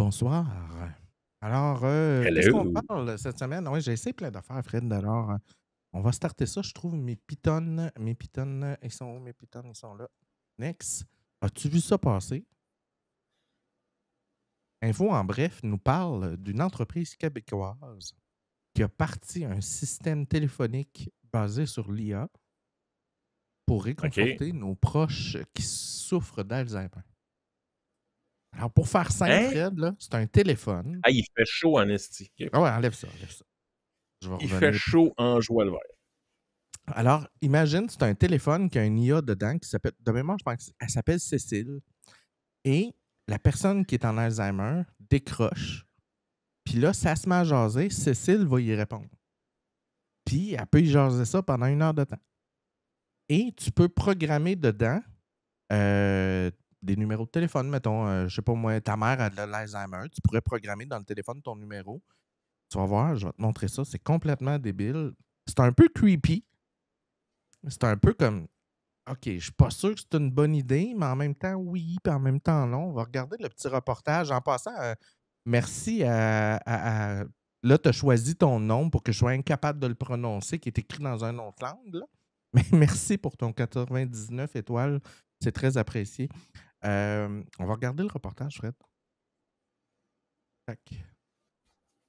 Bonsoir. Alors, qu'est-ce qu'on Hello. parle cette semaine? Oui, j'ai essayé plein d'affaires, Fred. Alors, on va starter ça. Je trouve mes pitons, ils sont où? Mes pitons, ils sont là. Next. As-tu vu ça passer? Info en bref nous parle d'une entreprise québécoise qui a parti un système téléphonique basé sur l'IA pour OK. réconforter nos proches qui souffrent d'Alzheimer. Alors, pour faire simple, Hein? Fred, là, c'est un téléphone. Ah, il fait chaud en esti. OK. Ah ouais, enlève ça, enlève ça. Je vais Il fait revenir. chaud en joie le vert. Alors, imagine, c'est un téléphone qui a une IA dedans qui s'appelle, de mémoire, je pense qu'elle s'appelle Cécile. Et la personne qui est en Alzheimer décroche. Puis là, ça se met à jaser, Cécile va y répondre. Puis elle peut y jaser ça pendant 1 heure de temps. Et tu peux programmer dedans des numéros de téléphone. Mettons, je sais pas moi, ta mère a de l'Alzheimer. Tu pourrais programmer dans le téléphone ton numéro. Tu vas voir, je vais te montrer ça. C'est complètement débile. C'est un peu creepy. C'est un peu comme OK, je suis pas sûr que c'est une bonne idée, mais en même temps, oui, puis en même temps, non. On va regarder le petit reportage. En passant, merci à là, tu as choisi ton nom pour que je sois incapable de le prononcer, qui est écrit dans un autre langue, là. Mais merci pour ton 99 étoiles. C'est très apprécié. On va regarder le reportage, Fred. Tac.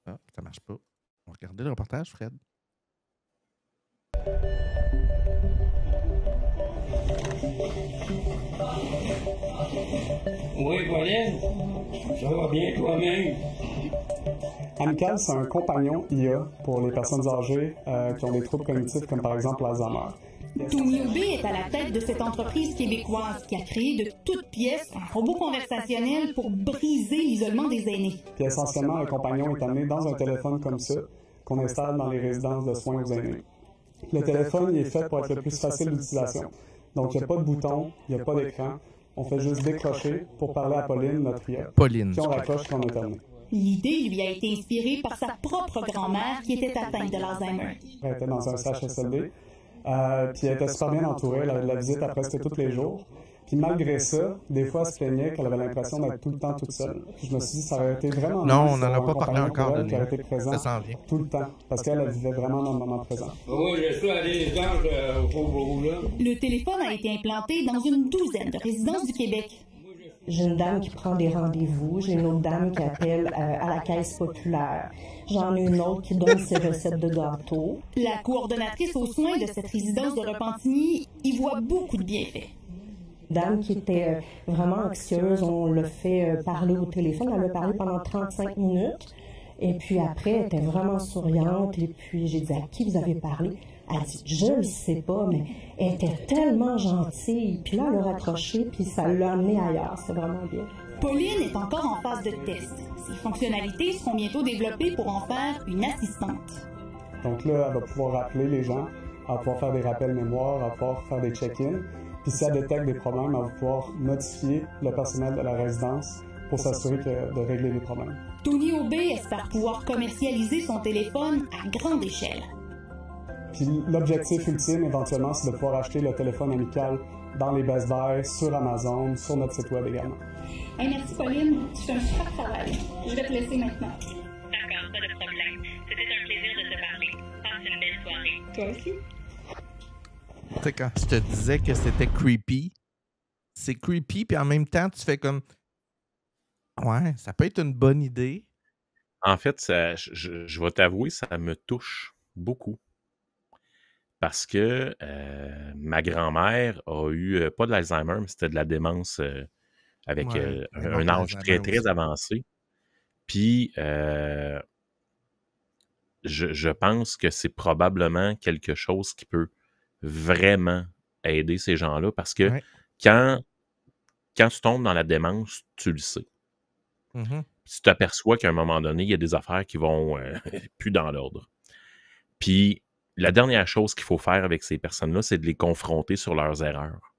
Ah, ça marche pas. On va regarder le reportage, Fred. Oui, Pauline, ça va bien toi-même? Amical, c'est un compagnon IA pour les personnes âgées qui ont des troubles cognitifs comme par exemple l'Alzheimer. Tony Aubé est à la tête de cette entreprise québécoise qui a créé de toutes pièces un robot conversationnel pour briser l'isolement des aînés. Puis essentiellement, le compagnon est amené dans un téléphone comme ça qu'on installe dans les résidences de soins aux aînés. Le téléphone il est fait pour être le plus facile d'utilisation. Donc, il n'y a pas de bouton, il n'y a pas d'écran. On fait juste décrocher pour parler à Pauline, notre IA. Pauline. Puis on raccroche quand on a terminé. L'idée lui a été inspirée par sa propre grand-mère qui était atteinte de l'Alzheimer. Elle était dans un CHSLD. Puis elle était super bien entourée. Elle avait de la visite à presque tous les jours. Puis malgré ça, des fois, elle se plaignait qu'elle avait l'impression d'être tout le temps toute seule. Puis je me suis dit, ça aurait été vraiment Non, nice on n'en a d'avoir pas un parlé compagnon encore pour de elle qui aurait été nous. présent Ça s'en vient. tout le temps. Parce qu'elle vivait vraiment dans le moment présent. Oui, je suis allé les anges au pauvre là. Le téléphone a été implanté dans une douzaine de résidences du Québec. J'ai une dame qui prend des rendez-vous, j'ai une autre dame qui appelle à la caisse populaire. J'en ai une autre qui donne ses recettes de gâteaux. La coordonnatrice aux soins de cette résidence de Repentigny y voit beaucoup de bienfaits. Dame qui était vraiment anxieuse, on l'a fait parler au téléphone. Elle a parlé pendant 35 minutes. Et puis après, elle était vraiment souriante. Et puis j'ai dit, à qui vous avez parlé? Elle dit, je ne sais pas, mais elle était tellement gentille. Puis là, elle a raccroché, puis ça l'a amené ailleurs. C'est vraiment bien. Pauline est encore en phase de test. Ses fonctionnalités seront bientôt développées pour en faire une assistante. Donc là, elle va pouvoir rappeler les gens, elle va pouvoir faire des rappels mémoire, elle va pouvoir faire des check-ins. Puis si elle détecte des problèmes, elle va pouvoir notifier le personnel de la résidence pour s'assurer de régler les problèmes. Tony Aubé espère pouvoir commercialiser son téléphone à grande échelle. Puis l'objectif ultime, éventuellement, c'est de pouvoir acheter le téléphone amical dans les Best Buy, sur Amazon, sur notre site web également. Hey, merci Pauline, tu fais un super travail. Je vais te laisser maintenant. D'accord, pas de problème. C'était un plaisir de te parler. Passe une belle soirée. Toi aussi. Tu sais, quand je te disais que c'était creepy, c'est creepy, puis en même temps, tu fais comme ouais, ça peut être une bonne idée. En fait, je vais t'avouer, ça me touche beaucoup. Parce que ma grand-mère a eu, pas de l'Alzheimer, mais c'était de la démence avec Ouais, un âge très, très avancé. Puis, je pense que c'est probablement quelque chose qui peut vraiment aider ces gens-là parce que Ouais. quand tu tombes dans la démence, tu le sais. Mhm. Tu t'aperçois qu'à un moment donné, il y a des affaires qui vont plus dans l'ordre. Puis, la dernière chose qu'il faut faire avec ces personnes-là, c'est de les confronter sur leurs erreurs.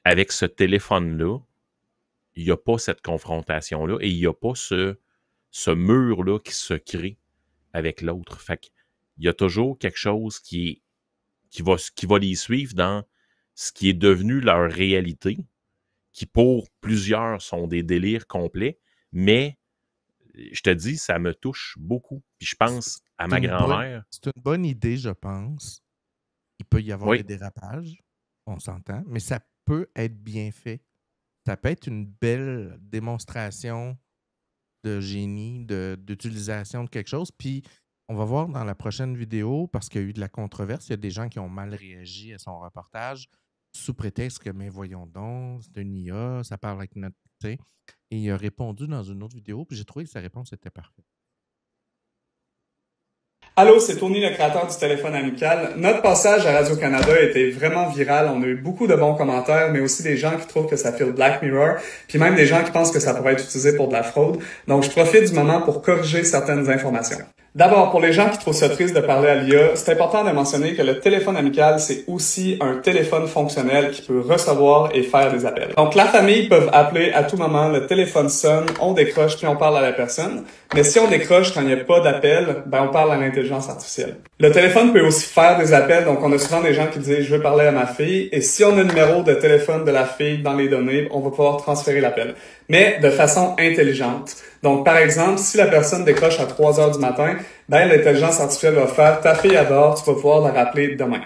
Avec ce téléphone-là, il n'y a pas cette confrontation-là et il n'y a pas ce mur-là qui se crée avec l'autre. Fait qu'il y a toujours quelque chose qui va les suivre dans ce qui est devenu leur réalité, qui pour plusieurs sont des délires complets, Mais je te dis, ça me touche beaucoup. Puis je pense à ma grand-mère. C'est une bonne idée, je pense. Il peut y avoir Oui. des dérapages, on s'entend, mais ça peut être bien fait. Ça peut être une belle démonstration de génie, d'utilisation de quelque chose. Puis, on va voir dans la prochaine vidéo, parce qu'il y a eu de la controverse, il y a des gens qui ont mal réagi à son reportage, sous prétexte que, mais voyons donc, c'est une IA, ça parle avec notre... Et il a répondu dans une autre vidéo, puis j'ai trouvé que sa réponse était parfaite. Allô, c'est Tony, le créateur du téléphone amical. Notre passage à Radio-Canada a été vraiment viral. On a eu beaucoup de bons commentaires, mais aussi des gens qui trouvent que ça file Black Mirror, puis même des gens qui pensent que ça pourrait être utilisé pour de la fraude. Donc, je profite du moment pour corriger certaines informations. D'abord, pour les gens qui trouvent ça triste de parler à l'IA, c'est important de mentionner que le téléphone amical, c'est aussi un téléphone fonctionnel qui peut recevoir et faire des appels. Donc, la famille peut appeler à tout moment, le téléphone sonne, on décroche puis on parle à la personne. Mais si on décroche quand il n'y a pas d'appel, on parle à l'intelligence artificielle. Le téléphone peut aussi faire des appels, donc on a souvent des gens qui disent « je veux parler à ma fille » et si on a le numéro de téléphone de la fille dans les données, on va pouvoir transférer l'appel. Mais de façon intelligente. Donc, par exemple, si la personne décroche à 3 heures du matin, l'intelligence artificielle va faire « ta fille adore, tu vas pouvoir la rappeler demain ».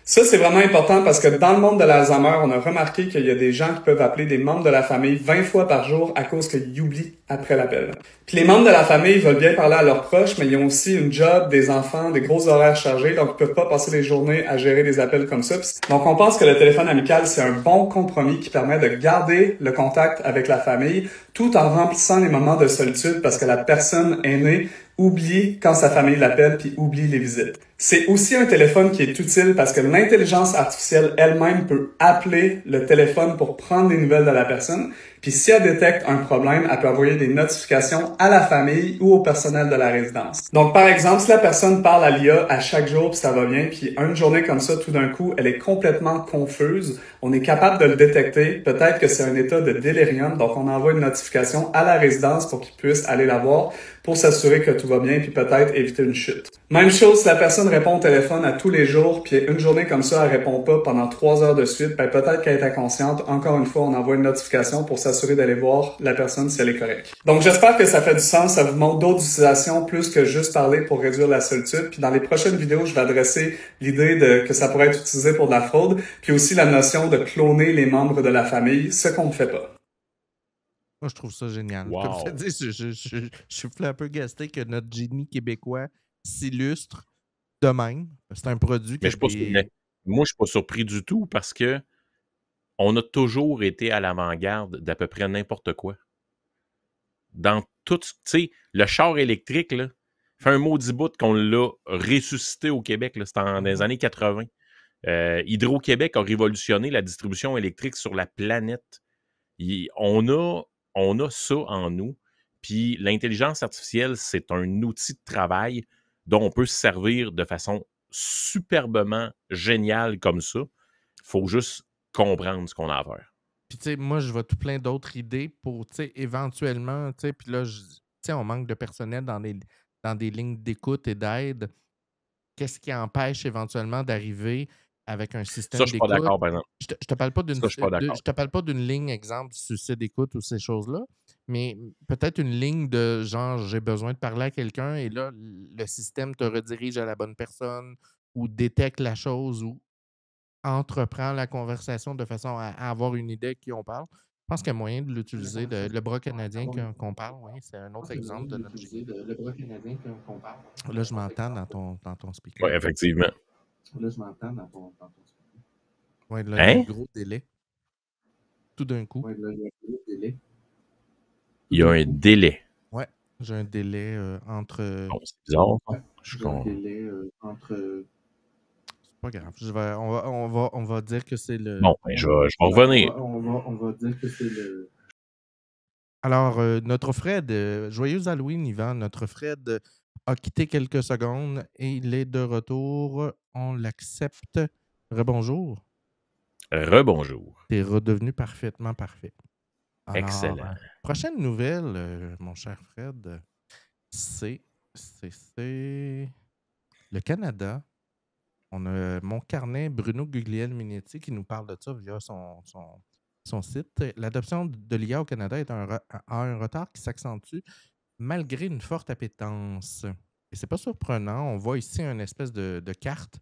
Ça, c'est vraiment important parce que dans le monde de l'Alzheimer, on a remarqué qu'il y a des gens qui peuvent appeler des membres de la famille 20 fois par jour à cause qu'ils oublient après l'appel. Puis les membres de la famille veulent bien parler à leurs proches, mais ils ont aussi une job, des enfants, des gros horaires chargés, donc ils peuvent pas passer les journées à gérer des appels comme ça. Donc on pense que le téléphone amical, c'est un bon compromis qui permet de garder le contact avec la famille tout en remplissant les moments de solitude parce que la personne aînée oublie quand sa famille l'appelle puis oublie les visites. C'est aussi un téléphone qui est utile parce que l'intelligence artificielle elle-même peut appeler le téléphone pour prendre des nouvelles de la personne. Puis si elle détecte un problème, elle peut envoyer des notifications à la famille ou au personnel de la résidence. Donc par exemple, si la personne parle à l'IA à chaque jour puis ça va bien, puis une journée comme ça, tout d'un coup, elle est complètement confuse, on est capable de le détecter. Peut-être que c'est un état de délirium, donc on envoie une notification à la résidence pour qu'ils puissent aller la voir pour s'assurer que tout va bien puis peut-être éviter une chute. Même chose, si la personne répond au téléphone à tous les jours puis une journée comme ça, elle répond pas pendant 3 heures de suite, peut-être qu'elle est inconsciente. Encore une fois, on envoie une notification pour s'assurer d'aller voir la personne si elle est correcte. Donc j'espère que ça fait du sens, ça vous montre d'autres utilisations plus que juste parler pour réduire la solitude. Puis dans les prochaines vidéos, je vais adresser l'idée que ça pourrait être utilisé pour de la fraude, puis aussi la notion de cloner les membres de la famille, ce qu'on ne fait pas. Moi, je trouve ça génial. Wow. Comme je te dis, je suis un peu gasté que notre génie québécois s'illustre de même. C'est un produit Mais moi, je suis pas surpris du tout parce que on a toujours été à l'avant-garde d'à peu près n'importe quoi. Dans tout, tu sais, le char électrique, là, fait un maudit bout qu'on l'a ressuscité au Québec. C'était dans les années 80. Hydro-Québec a révolutionné la distribution électrique sur la planète. On a ça en nous. Puis l'intelligence artificielle, c'est un outil de travail dont on peut se servir de façon superbement géniale comme ça. Il faut juste comprendre ce qu'on a à faire. Puis, tu sais, moi, je vois tout plein d'autres idées pour, tu sais, éventuellement, tu sais, puis là, tu sais, on manque de personnel dans des lignes d'écoute et d'aide. Qu'est-ce qui empêche éventuellement d'arriver avec un système Ça, je suis pas d'écoute? d'accord, par exemple. Je te parle pas d'une Ça, je suis pas d'accord. je te parle pas d'une ligne, exemple, du suicide d'écoute ou ces choses-là, mais peut-être une ligne de genre, j'ai besoin de parler à quelqu'un et là, le système te redirige à la bonne personne ou détecte la chose ou entreprend la conversation de façon à avoir une idée à qui on parle. Je pense qu'il y a moyen de l'utiliser. Le bras canadien qu'on parle, oui, c'est un autre exemple de notre génie. Là, je m'entends dans ton speaker. Oui, effectivement. Là, je m'entends dans ton speaker. Oui, là, Hein? il y a un gros délai. Tout d'un coup. Il y a un délai. Oui, j'ai un délai entre... Bon, c'est bizarre. C'est pas grave. On va dire que c'est le... Bon, ben, je vais revenir. On va dire que c'est le... Alors, notre Fred, joyeux Halloween, Yvan. Notre Fred a quitté quelques secondes et il est de retour. On l'accepte. Rebonjour. Rebonjour. T'es redevenu parfaitement parfait. Alors, excellent. Prochaine nouvelle, mon cher Fred, c'est le Canada. On a mon carnet Bruno Guglielminetti qui nous parle de ça via son site. L'adoption de l'IA au Canada a un retard qui s'accentue malgré une forte appétence. Et c'est pas surprenant. On voit ici une espèce de carte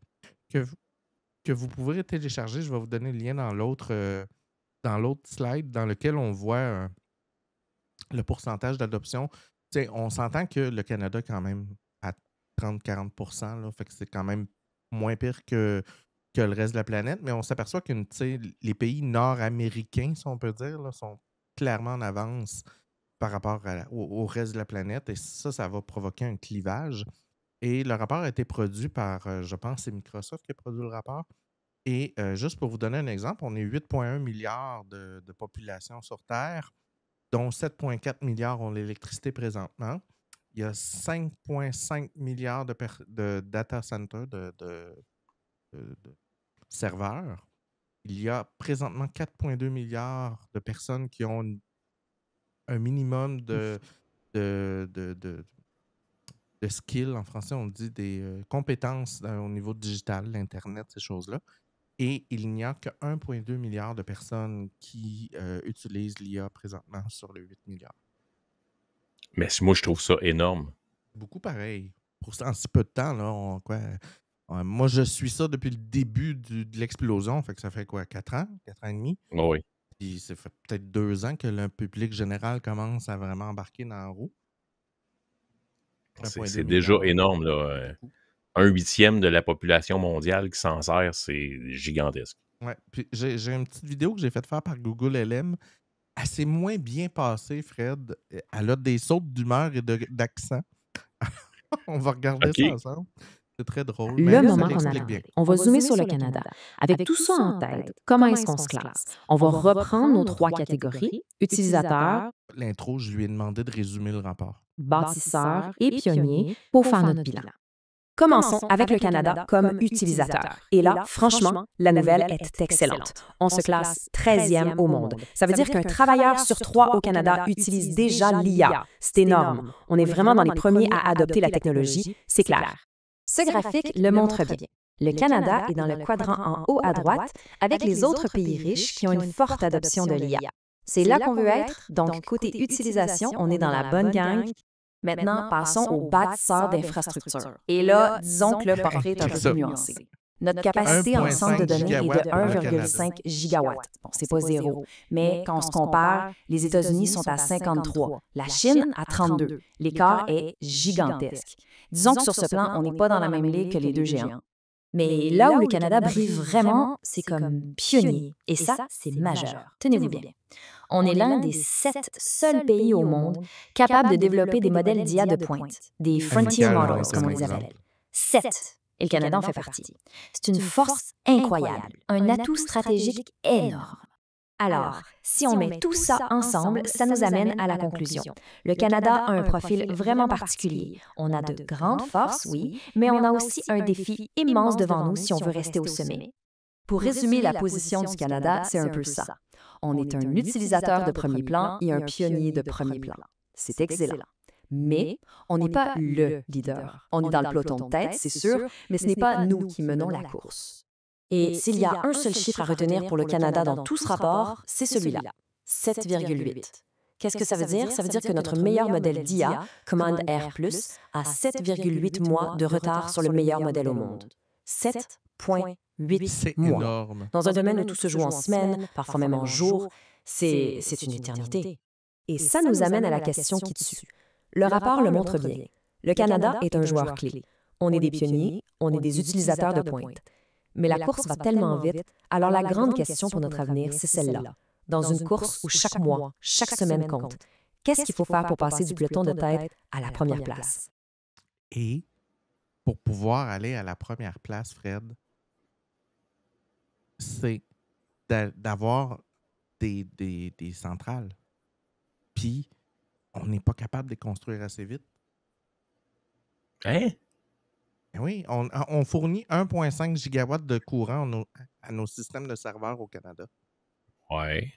que vous pourrez télécharger. Je vais vous donner le lien dans l'autre slide dans lequel on voit le pourcentage d'adoption. On s'entend que le Canada est quand même à 30-40%, là, fait que c'est quand même moins pire que le reste de la planète, mais on s'aperçoit que les pays nord-américains, si on peut dire, là, sont clairement en avance par rapport au reste de la planète, et ça va provoquer un clivage. Et le rapport a été produit par, je pense, c'est Microsoft qui a produit le rapport. Et juste pour vous donner un exemple, on est 8,1 milliards de population sur Terre, dont 7,4 milliards ont l'électricité présentement. Il y a 5,5 milliards de data centers, de serveurs. Il y a présentement 4,2 milliards de personnes qui ont un minimum de skills. En français, on dit des compétences au niveau digital, l'Internet, ces choses-là. Et il n'y a que 1,2 milliard de personnes qui utilisent l'IA présentement sur les 8 milliards. Mais moi, je trouve ça énorme. Beaucoup pareil. En si peu de temps, là, moi, je suis ça depuis le début de l'explosion. Fait que ça fait quoi, 4 ans? 4 ans et demi? Oui. Puis ça fait peut-être 2 ans que le public général commence à vraiment embarquer dans la roue. C'est déjà énorme, là. 1/8 de la population mondiale qui s'en sert, c'est gigantesque. Ouais. Puis j'ai une petite vidéo que j'ai faite faire par Google LM. Elle s'est moins bien passée, Fred. Elle a des sautes d'humeur et d'accent. On va regarder ça ensemble. C'est très drôle. Le moment qu'on a bien. On va zoomer sur le Canada. Avec tout ça en tête, comment est-ce qu'on se classe? On va reprendre nos 3 catégories. Utilisateurs. L'intro, je lui ai demandé de résumer le rapport. Bâtisseurs et pionniers pour faire notre bilan. Commençons avec le Canada comme utilisateur. Et là, franchement, la nouvelle est excellente. On se classe 13e au monde. Ça veut dire qu'un travailleur sur 3 au Canada utilise déjà l'IA. C'est énorme. On est vraiment dans les premiers à adopter la technologie, c'est clair. Ce graphique le montre bien. Le Canada est dans le quadrant en haut à droite avec les autres pays riches qui ont une forte adoption de l'IA. C'est là qu'on veut être, donc côté utilisation, on est dans la bonne gang. Maintenant, passons aux bâtisseurs d'infrastructures. Et là, disons que le portrait est un peu plus nuancé. Notre capacité en centre de données est de 1,5 gigawatts. Bon, c'est pas zéro. Mais quand on se compare, les États-Unis sont à 53, la Chine à 32. L'écart est gigantesque. Disons que sur ce plan, on n'est pas dans la même ligue que les 2 géants. Mais là où le Canada brille vraiment, c'est comme pionnier. Et ça, c'est majeur. Tenez-vous bien. On est l'un des 7 seuls pays au monde capables de développer des modèles d'IA de pointe, des frontier models, comme on les appelle. 7. Et le Canada en fait partie. C'est une force incroyable, un atout stratégique énorme. Alors, si on met tout ça ensemble, ça nous amène à la conclusion. Le Canada a un profil vraiment particulier. On a de grandes forces, oui, mais on a aussi un défi immense devant nous si on veut rester au sommet. Pour résumer la position du Canada, c'est un peu ça. On est un utilisateur de premier plan et un pionnier de premier plan. C'est excellent. Mais on n'est pas le leader. On est dans le peloton de tête, c'est sûr, mais ce n'est pas nous qui menons la course. Et s'il y a un seul chiffre à retenir pour le Canada dans tout ce rapport, c'est celui-là, 7,8. Qu'est-ce que ça veut dire? Ça veut dire que notre meilleur modèle d'IA, Command Air+, a 7,8 mois de retard sur le meilleur modèle au monde. 7,8 mois. Énorme. Dans un domaine où tout se joue en semaines, parfois même en jours, c'est une éternité. Et ça nous amène à la question qui tue. Le rapport le montre bien. Le Canada est un joueur clé. On est des pionniers, on est des utilisateurs de pointe. Mais la course va tellement vite, alors la grande question pour notre avenir, c'est celle-là. Dans une course où chaque mois, chaque semaine compte, qu'est-ce qu'il faut faire pour passer du peloton de tête à la première place? Et pour pouvoir aller à la première place, Fred, c'est d'avoir des centrales. Puis, on n'est pas capable de les construire assez vite. Hein? Oui, on fournit 1,5 gigawatts de courant à nos systèmes de serveurs au Canada. Ouais.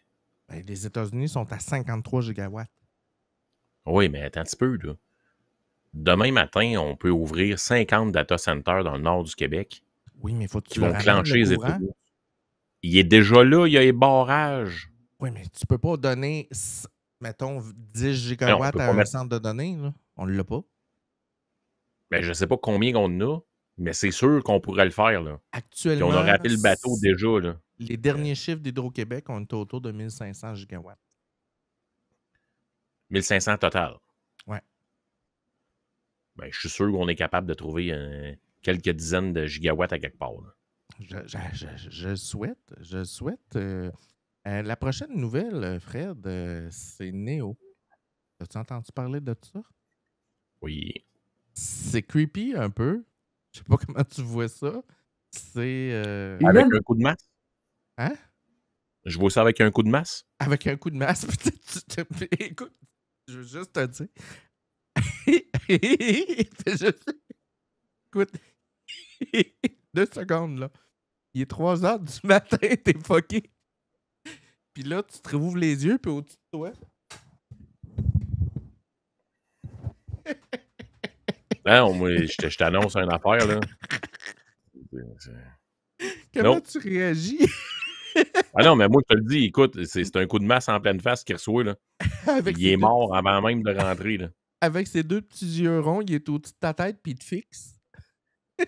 Ben, les États-Unis sont à 53 gigawatts. Oui, mais attends un petit peu, là. Demain matin, on peut ouvrir 50 data centers dans le nord du Québec. Oui, mais il faut que qui vont clencher les États. Il est déjà là, il y a les barrages. Oui, mais tu peux pas donner, mettons, 10 Non, on gigawatts peut à pas un mettre. centre de données. Là. On l'a pas. Ben, je sais pas combien on en a, mais c'est sûr qu'on pourrait le faire, là. Puis on a Actuellement, raté le bateau déjà, là. les derniers chiffres d'Hydro-Québec, on est autour de 1500 gigawatts. 1500 total. Ouais. Ben, je suis sûr qu'on est capable de trouver quelques dizaines de gigawatts à quelque part, là. Je souhaite. Je souhaite. La prochaine nouvelle, Fred, c'est Néo. As-tu entendu parler de ça? Oui. C'est creepy un peu. Je sais pas comment tu vois ça. C'est. Avec un coup de masse? Hein? Je vois ça avec un coup de masse? Avec un coup de masse. Écoute, je veux juste te dire. Écoute, 2 secondes, là. Il est 3 heures du matin, t'es fucké. Puis là, tu te rouvres les yeux, puis au-dessus de toi. Non, moi, je t'annonce une affaire, là. Comment Non. tu réagis? Ah non, mais moi, je te le dis, écoute, c'est un coup de masse en pleine face qu'il reçoit, là. Avec Il ses est deux mort avant même de rentrer, là. Avec ses 2 petits yeux ronds, il est au-dessus de ta tête, puis il te fixe.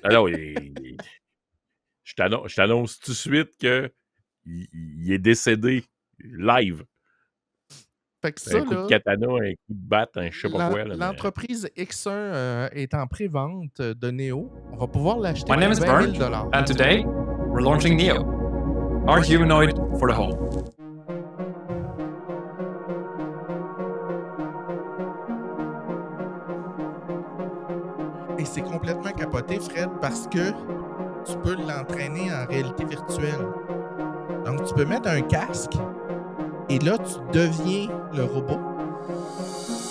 Alors, je t'annonce tout de suite que il est décédé live. Fait que ça, Un coup de là, katana, un coup de batte, un je sais pas quoi. Là, mais... l'entreprise X1 est en pré-vente de Neo. On va pouvoir l'acheter My pour name is 20 000 Bernd, and today we're launching Neo, our humanoid for the home. Et c'est complètement capoté, Fred, parce que tu peux l'entraîner en réalité virtuelle. Donc, tu peux mettre un casque et là, tu deviens le robot.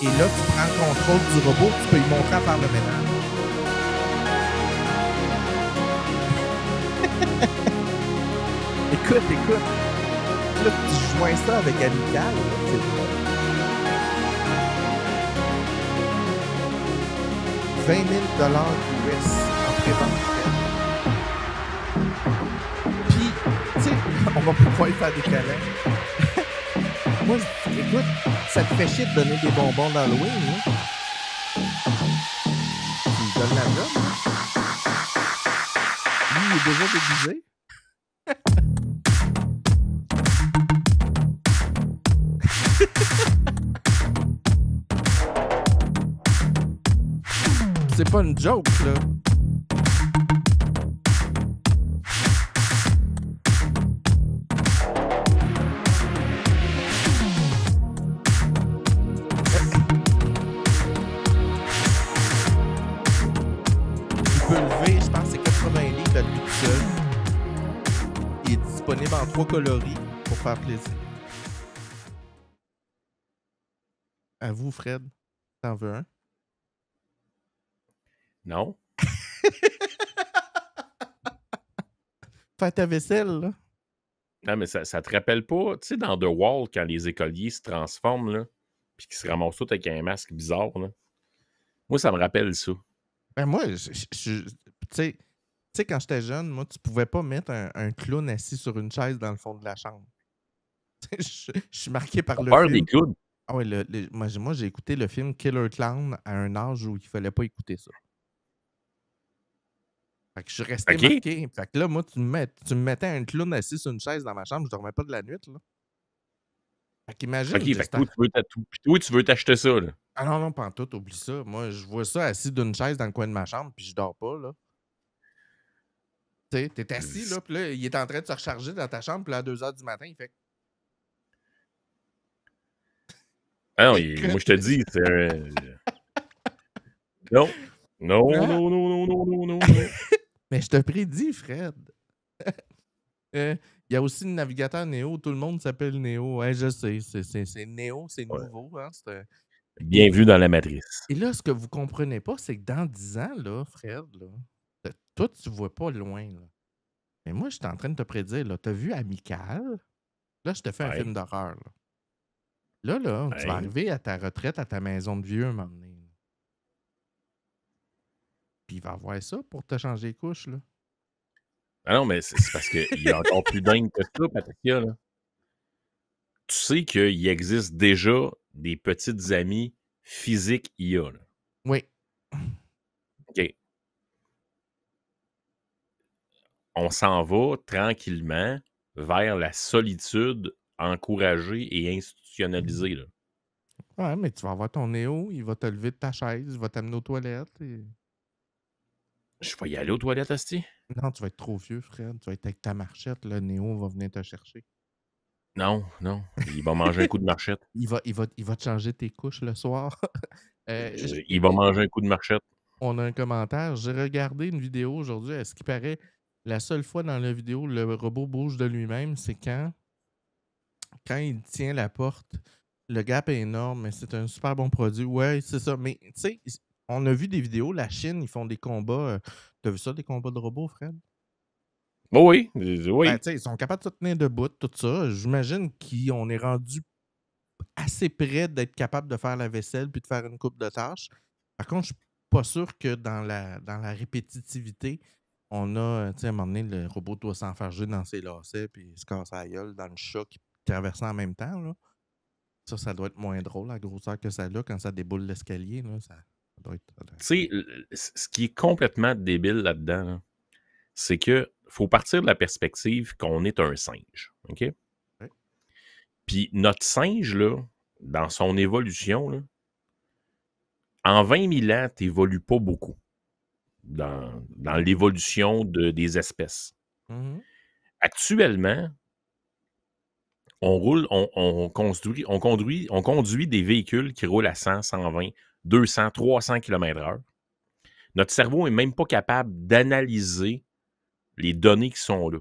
Et là, tu prends le contrôle du robot, tu peux lui montrer à faire le ménage. écoute. Là, tu joins ça avec Amical. C'est drôle. 20 000 US en pré-vente. Puis, tu sais, on va pouvoir y faire des câlins. Moi, écoute, ça te fait chier de donner des bonbons d'Halloween, hein? Tu lui donnes la job. Lui, il est déjà déguisé. C'est pas une joke, là. Il peut lever, je pense, c'est 80 livres à lui tout seul. Il est disponible en 3 coloris pour faire plaisir. À vous, Fred. T'en veux un? Non. Faire ta vaisselle, là. Non, mais ça te rappelle pas, tu sais, dans The Wall, quand les écoliers se transforment, là, puis qu'ils se ramassent tous avec un masque bizarre, là. Moi, ça me rappelle ça. Ben moi, tu sais, quand j'étais jeune, moi, tu pouvais pas mettre un clown assis sur une chaise dans le fond de la chambre. Je suis marqué par le Peur film. des clowns. Ah ouais, moi, j'ai écouté le film Killer Clown à un âge où il fallait pas écouter ça. Fait que je suis resté OK. marqué. Fait que là, moi, tu me mettais un clown assis sur une chaise dans ma chambre, je dormais pas de la nuit, là. Fait qu'imagine. OK, fait que toi, tu veux t'acheter ça, là. Ah non, pas en tout, oublie ça. Moi, je vois ça assis d'une chaise dans le coin de ma chambre, puis je dors pas, là. Tu sais, t'es assis, là, puis là, il est en train de se recharger dans ta chambre, puis là, à 2 h du matin, il fait... Ah non, moi, je te dis, c'est un... Non. Non, Hein? non, non, non, non, non, non, non. Mais je te prédis, Fred. Il y a aussi le navigateur Néo. Tout le monde s'appelle Néo. Ouais, je sais. C'est Néo, c'est Ouais. nouveau. Hein? Bienvenue dans la matrice. Et là, ce que vous comprenez pas, c'est que dans 10 ans, là, Fred, là, toi, tu vois pas loin. Là. Mais moi, je suis en train de te prédire. Là, t'as vu Amical? Là, je te fais un Ouais. film d'horreur. Là, tu vas Ouais. arriver à ta retraite, à ta maison de vieux un moment donné. Puis il va avoir ça pour te changer les couches, là. Ah non, mais c'est parce qu'il y a encore plus dingue que ça, Patricia, là. tu sais qu'il existe déjà des petites amies physiques IA. Là. Oui. OK. On s'en va tranquillement vers la solitude encouragée et institutionnalisée. Là. Ouais, mais tu vas avoir ton Néo, il va te lever de ta chaise, il va t'amener aux toilettes. Et... Je vais y aller aux toilettes, asti? Non, tu vas être trop vieux, Fred. Tu vas être avec ta marchette, le Néo va venir te chercher. Non, non. Il va manger un coup de marchette. Il va te changer tes couches le soir. Il va manger un coup de marchette. On a un commentaire. J'ai regardé une vidéo aujourd'hui. À ce qui paraît, la seule fois dans la vidéo où le robot bouge de lui-même, c'est quand il tient la porte. Le gap est énorme, mais c'est un super bon produit. Ouais, c'est ça. Mais tu sais, on a vu des vidéos. La Chine, ils font des combats. T'as vu ça, des combats de robots, Fred? Oh oui, oui. Ben, tu sais, ils sont capables de se tenir debout, tout ça. J'imagine qu'on est rendu assez près d'être capable de faire la vaisselle puis de faire une coupe de tâches. Par contre, je suis pas sûr que dans la répétitivité, on a, tu sais, à un moment donné, le robot doit s'enfarger dans ses lacets puis il se casse la gueule dans le chat qui traverse en même temps. Là. Ça doit être moins drôle, la grosseur que ça a quand ça déboule l'escalier. Là, ça doit être... Tu sais, ce qui est complètement débile là-dedans, là, c'est que faut partir de la perspective qu'on est un singe. OK? Oui. Puis notre singe, là, dans son évolution, là, en 20 000 ans, tu n'évolues pas beaucoup dans l'évolution des espèces. Mm-hmm. Actuellement, on conduit des véhicules qui roulent à 100, 120, 200, 300 km/h. Notre cerveau n'est même pas capable d'analyser les données qui sont là.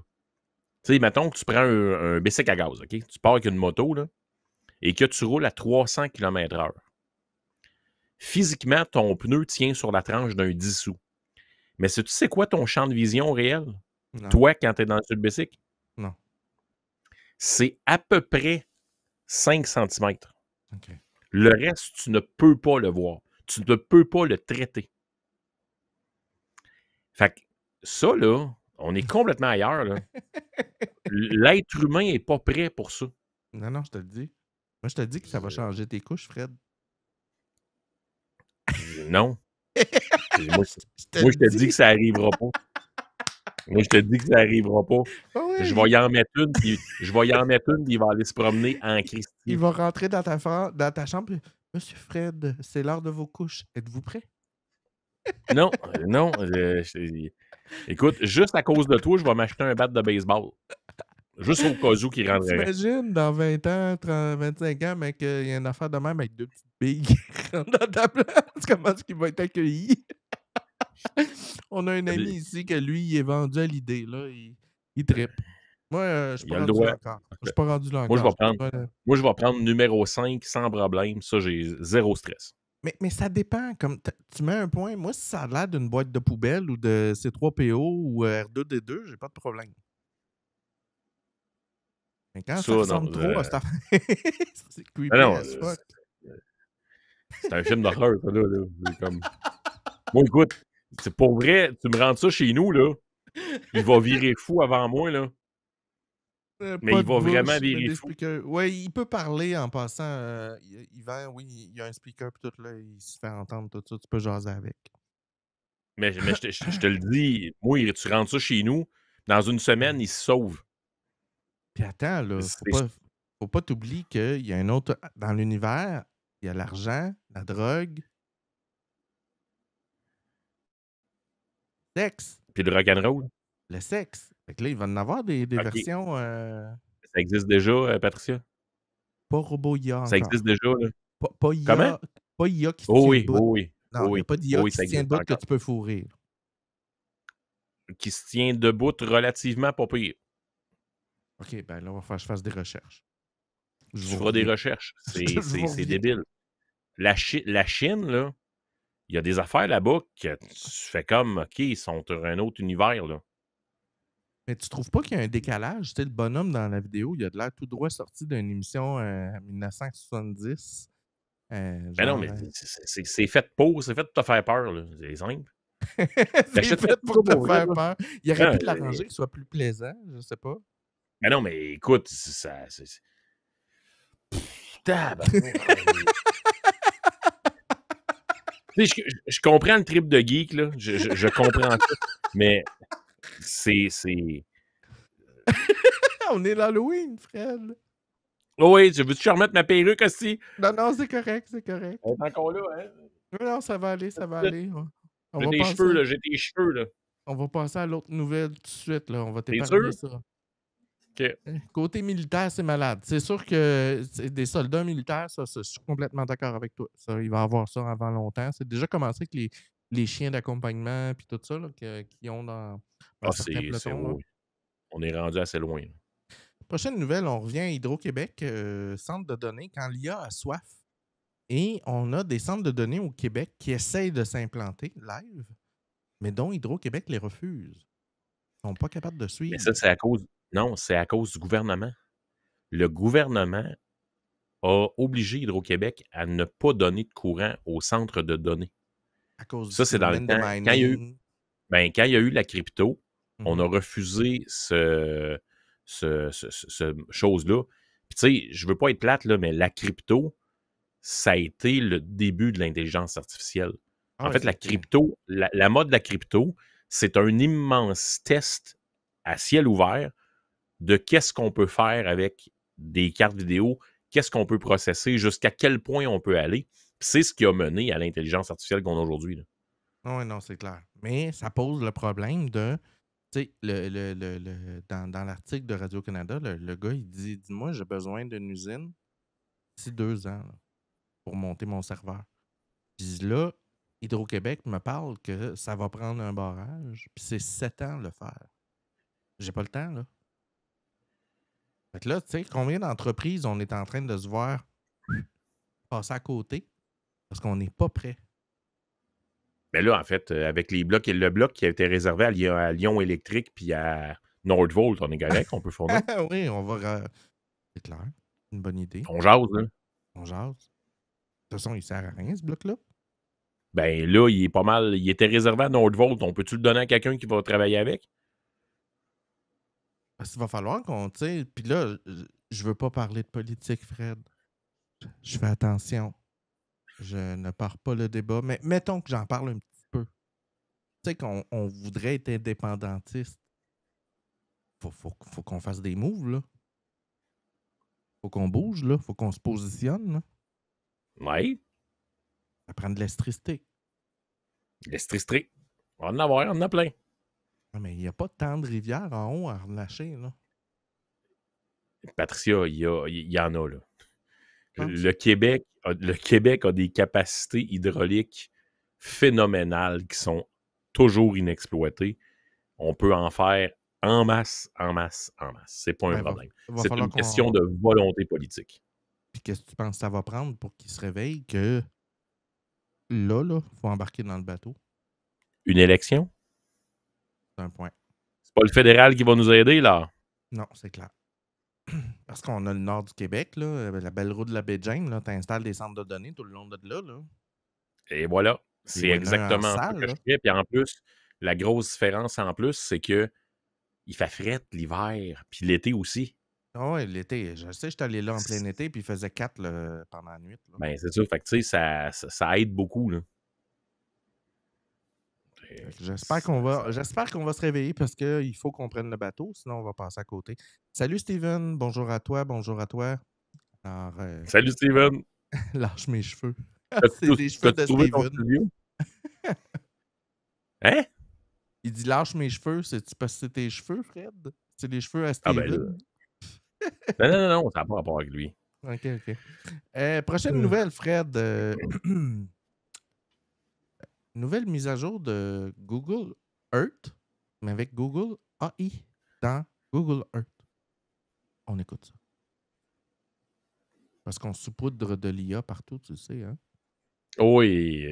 Tu sais, mettons que tu prends un bicycle à gaz, OK? Tu pars avec une moto, là, et que tu roules à 300 km/h. Physiquement, ton pneu tient sur la tranche d'un 10 sous. Mais tu sais quoi ton champ de vision réel? Non. Toi, quand tu es sur le bicycle? Non. C'est à peu près 5 cm. OK. Le reste, tu ne peux pas le voir. Tu ne peux pas le traiter. Fait que ça, là, on est complètement ailleurs, là. L'être humain n'est pas prêt pour ça. Non, je te le dis. Moi, je te dis que ça va changer tes couches, Fred. Non. Moi, je te dis que ça n'arrivera pas. Moi, je te dis que ça n'arrivera pas. Oh oui. Je vais y en mettre une, puis il va aller se promener en Christie. Il va rentrer dans ta chambre. Monsieur Fred, c'est l'heure de vos couches. Êtes-vous prêt? Non. Écoute, juste à cause de toi, je vais m'acheter un bat de baseball. Juste au cas où qu'il rendrait. T'imagines, dans 20 ans, 30, 25 ans, mec, il y a une affaire de même avec 2 petites billes qui rentrent dans ta place. Comment est-ce qu'il va être accueilli? On a un ami ici que lui, il est vendu à l'idée. Là. Il trippe. Moi, je suis pas rendu là encore. Je suis pas rendu là encore. Moi, je vais prendre numéro 5 sans problème. Ça, j'ai zéro stress. Mais ça dépend. Comme tu mets un point. Moi, si ça a l'air d'une boîte de poubelle ou de C3PO ou R2D2, j'ai pas de problème. Mais quand ça ressemble trop à cette affaire, c'est creepy as fuck. C'est un film d'horreur, ça, là. C'est comme... Moi, écoute, c'est pour vrai, tu me rends ça chez nous, là. Il va virer fou avant moi, là. Mais il va vraiment virer fou. Oui, il peut parler en passant. Yvan, oui, il y a un speaker puis tout, là. Il se fait entendre tout ça. Tu peux jaser avec. Mais je te le dis, moi, tu rentres ça chez nous, dans une semaine, il se sauve. Puis attends, là, faut pas t'oublier qu'il y a un autre... Dans l'univers, il y a l'argent, la drogue, le sexe. Puis le rock'n'roll. Le sexe. Fait que là, il va en avoir des versions... Ça existe déjà, Patricia? Pas robot IA encore. Ça existe déjà, là? Pas IA, comment? Pas IA qui se tient debout. Oui. Non, il n'y a pas d'IA qui se tient debout que tu peux fourrer. Qui se tient debout relativement pas pire. OK, ben là, on va faire que je fasse des recherches. Tu feras des recherches. C'est débile. La Chine, là, il y a des affaires là-bas que tu fais comme, OK, ils sont sur un autre univers, là. Mais tu trouves pas qu'il y a un décalage? Tu sais, le bonhomme dans la vidéo, il a de l'air tout droit sorti d'une émission 1970. Ben non, mais c'est fait pour te faire peur, là. C'est simple. C'est fait pour te faire peur. Il aurait pu te l'arranger qu'il soit plus plaisant, je sais pas. Ben non, mais écoute, ça... Tabarnak. Tu sais, je comprends le trip de geek, là. Je comprends ça. Mais c'est. On est l'Halloween, Fred. Oh oui, veux-tu que je remette ma perruque aussi? Non, c'est correct, c'est correct. Elle est encore là, hein? Non, ça va aller, ça va aller. On J'ai va des passer, cheveux, là. J'ai des cheveux, là. on va passer à l'autre nouvelle tout de suite, là. On va T'es t'épargner sûr? ça. OK. Côté militaire, c'est malade. C'est sûr que des soldats militaires, ça, je suis complètement d'accord avec toi. Ça, il va y avoir ça avant longtemps. C'est déjà commencé avec les chiens d'accompagnement puis tout ça là, qu'ils ont dans certains pelotons. Là. oui. On est rendu assez loin. Là. Prochaine nouvelle, on revient à Hydro-Québec, centre de données, quand l'IA a soif. Et on a des centres de données au Québec qui essayent de s'implanter live, mais dont Hydro-Québec les refuse. Ils sont pas capables de suivre. Mais ça, c'est à cause... Non, c'est à cause du gouvernement. Le gouvernement a obligé Hydro-Québec à ne pas donner de courant au centre de données. À cause ça, du c'est dans le phénomène temps. de Quand il y a eu, mining. quand il y a eu la crypto, on Mhm. a refusé ce chose-là. Puis tu sais, je veux pas être plate, là, mais la crypto, ça a été le début de l'intelligence artificielle. Ah En ouais, fait, la c'était- crypto, la mode de la crypto, c'est un immense test à ciel ouvert de qu'est-ce qu'on peut faire avec des cartes vidéo, qu'est-ce qu'on peut processer, jusqu'à quel point on peut aller. Puis c'est ce qui a mené à l'intelligence artificielle qu'on a aujourd'hui. Là. Oui, non, c'est clair. Mais ça pose le problème de. Tu sais, dans l'article de Radio-Canada, le gars, il dit Dis-moi, j'ai besoin d'une usine d'ici 2 ans là, pour monter mon serveur. Puis là, Hydro-Québec me parle que ça va prendre un barrage, puis c'est 7 ans le faire. J'ai pas le temps, là. Fait que là, tu sais, combien d'entreprises on est en train de se voir passer à côté parce qu'on n'est pas prêt. Mais là, en fait, avec le bloc qui a été réservé à Lyon Électrique puis à Nordvolt, on est correct, on peut fournir. Oui, on va. C'est clair. Une bonne idée. On jase, là. On jase. De toute façon, il sert à rien, ce bloc-là. Ben là, il est pas mal. Il était réservé à Nordvolt. On peut-tu le donner à quelqu'un qui va travailler avec? Parce qu'il va falloir qu'on, tu sais, puis là, je veux pas parler de politique, Fred. Je fais attention. Je ne pars pas le débat, mais mettons que j'en parle un petit peu. Tu sais qu'on voudrait être indépendantiste. Faut qu'on fasse des moves, là. Faut qu'on bouge, là. Faut qu'on se positionne, là. Oui. Ça prend de l'électricité. L'électricité. On va en avoir, on en a plein. Ah, mais il n'y a pas tant de rivières en haut à relâcher, là. Patricia, il y en a, là. Pense. Le Québec a des capacités hydrauliques phénoménales qui sont toujours inexploitées. On peut en faire en masse, en masse, en masse. C'est pas un problème. C'est une question de volonté politique. Puis qu'est-ce que tu penses que ça va prendre pour qu'ils se réveillent que là, il faut embarquer dans le bateau? Une élection? C'est un point. C'est pas le fédéral qui va nous aider, là? Non, c'est clair. Parce qu'on a le nord du Québec, là, la belle route de la baie James, là, tu installes des centres de données tout le long de là. Et voilà. C'est exactement ça que je fais. Puis en plus, la grosse différence en plus, c'est que il fait fret l'hiver, puis l'été aussi. Ah oui, l'été. Je sais, j'étais allé là en plein été, puis il faisait 4 pendant la nuit. Là. Ben, c'est ça. Fait que, tu sais, ça aide beaucoup, là. J'espère qu'on va se réveiller parce qu'il faut qu'on prenne le bateau, sinon on va passer à côté. Salut Steven, bonjour à toi, bonjour à toi. Alors, salut Steven. Lâche mes cheveux. C'est des cheveux de Steven. Hein? Il dit lâche mes cheveux, c'est parce que c'est tes cheveux, Fred? C'est les cheveux à Steven? Ah ben là. Non, ça n'a pas rapport avec lui. OK. Prochaine nouvelle, Fred. Nouvelle mise à jour de Google Earth, mais avec Google AI dans Google Earth. On écoute ça. Parce qu'on saupoudre de l'IA partout, tu le sais, hein? Oui.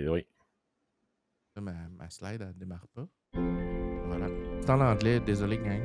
Là, ma slide, elle ne démarre pas. Voilà. C'est en anglais, désolé, gang.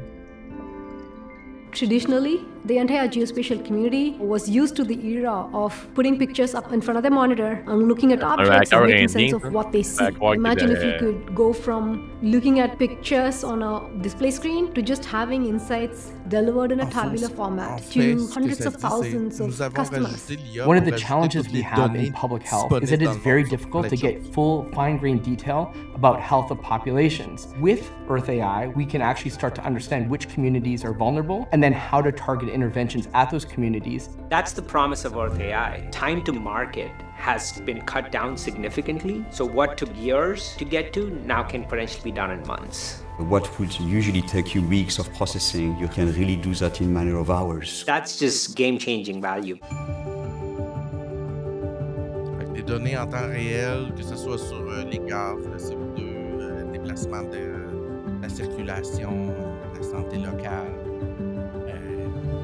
Traditionally, the entire geospatial community was used to the era of putting pictures up in front of the monitor and looking at objects and making sense of what they see. Imagine if you could go from looking at pictures on a display screen to just having insights delivered in a tabular format to hundreds of thousands of customers. One of the challenges we have in public health is that it's very difficult to get full fine-grained detail about health of populations. With Earth AI, we can actually start to understand which communities are vulnerable and then how to target interventions at those communities. That's the promise of Earth AI. Time to market has been cut down significantly. So what took years to get to now can potentially be done in months. What would usually take you weeks of processing, you can really do that in a matter of hours. That's just game-changing value. Des données en temps réel, que ce soit sur les gaz, le CO2, le déplacement de la circulation, la santé locale,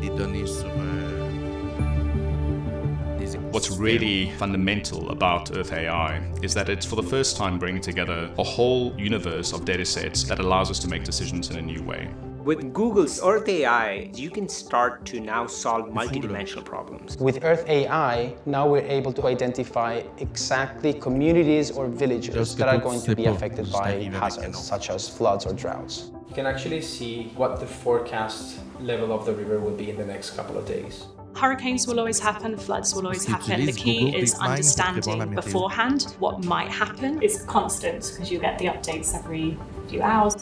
des données sur les écosystèmes. What's really fundamental about Earth AI is that it's for the first time bringing together a whole universe of data sets that allows us to make decisions in a new way. With Google's Earth AI, you can start to now solve multidimensional problems. With Earth AI, now we're able to identify exactly communities or villages that are going to be affected by hazards, such as floods or droughts. You can actually see what the forecast level of the river will be in the next couple of days. Hurricanes will always happen, floods will always happen. The key is understanding beforehand what might happen. It's constant because you get the updates every few hours.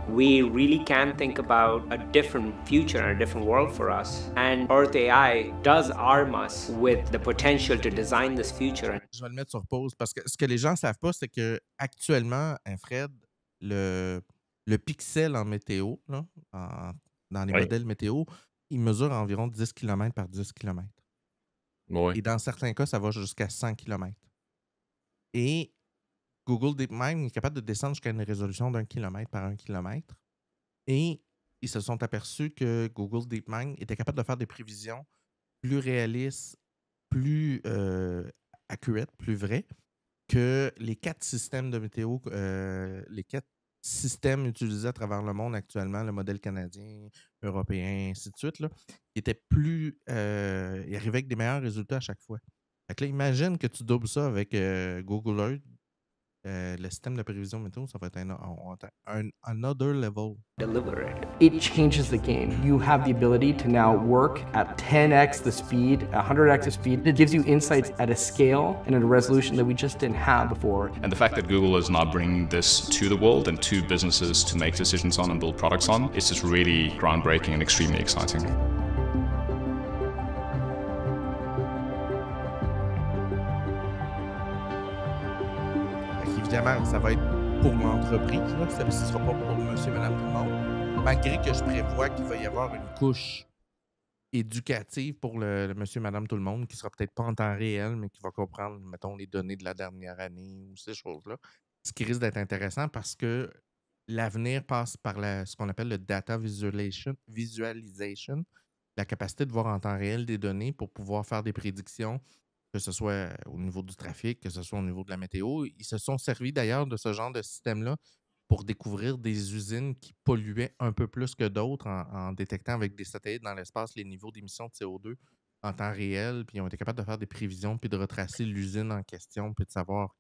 We really can think about a different future and a different world for us. And Earth AI does arm us with the potential to design this future. Je vais le mettre sur pause parce que ce que les gens ne savent pas, c'est que actuellement, Fred, le pixel en météo, là, dans les modèles météo, il mesure environ 10 km par 10 km. Oui. Et dans certains cas, ça va jusqu'à 100 km. Et Google DeepMind est capable de descendre jusqu'à une résolution d'1 km par 1 km. Et ils se sont aperçus que Google DeepMind était capable de faire des prévisions plus réalistes, plus accurate, plus vraies que les 4 systèmes de météo, les 4 systèmes utilisés à travers le monde actuellement, le modèle canadien, européen, ainsi de suite, là, qui étaient plus... ils arrivaient avec des meilleurs résultats à chaque fois. Fait que là, imagine que tu doubles ça avec Google Earth, le système de prévision météo, ça va être un another level. It changes the game. You have the ability to now work at 10x the speed, 100x the speed. It gives you insights at a scale and at a resolution that we just didn't have before. And the fact that Google is now bringing this to the world and to businesses to make decisions on and build products on, it's just really groundbreaking and extremely exciting. Évidemment, ça va être pour l'entreprise, là. Ça ne sera pas pour monsieur et madame tout le monde. Malgré que je prévois qu'il va y avoir une couche éducative pour le monsieur et madame tout le monde, qui ne sera peut-être pas en temps réel, mais qui va comprendre, mettons, les données de la dernière année ou ces choses-là. Ce qui risque d'être intéressant parce que l'avenir passe par ce qu'on appelle le data visualization, la capacité de voir en temps réel des données pour pouvoir faire des prédictions, que ce soit au niveau du trafic, que ce soit au niveau de la météo. Ils se sont servis d'ailleurs de ce genre de système-là pour découvrir des usines qui polluaient un peu plus que d'autres en détectant avec des satellites dans l'espace les niveaux d'émissions de CO2 en temps réel. Puis ils ont été capables de faire des prévisions puis de retracer l'usine en question puis de savoir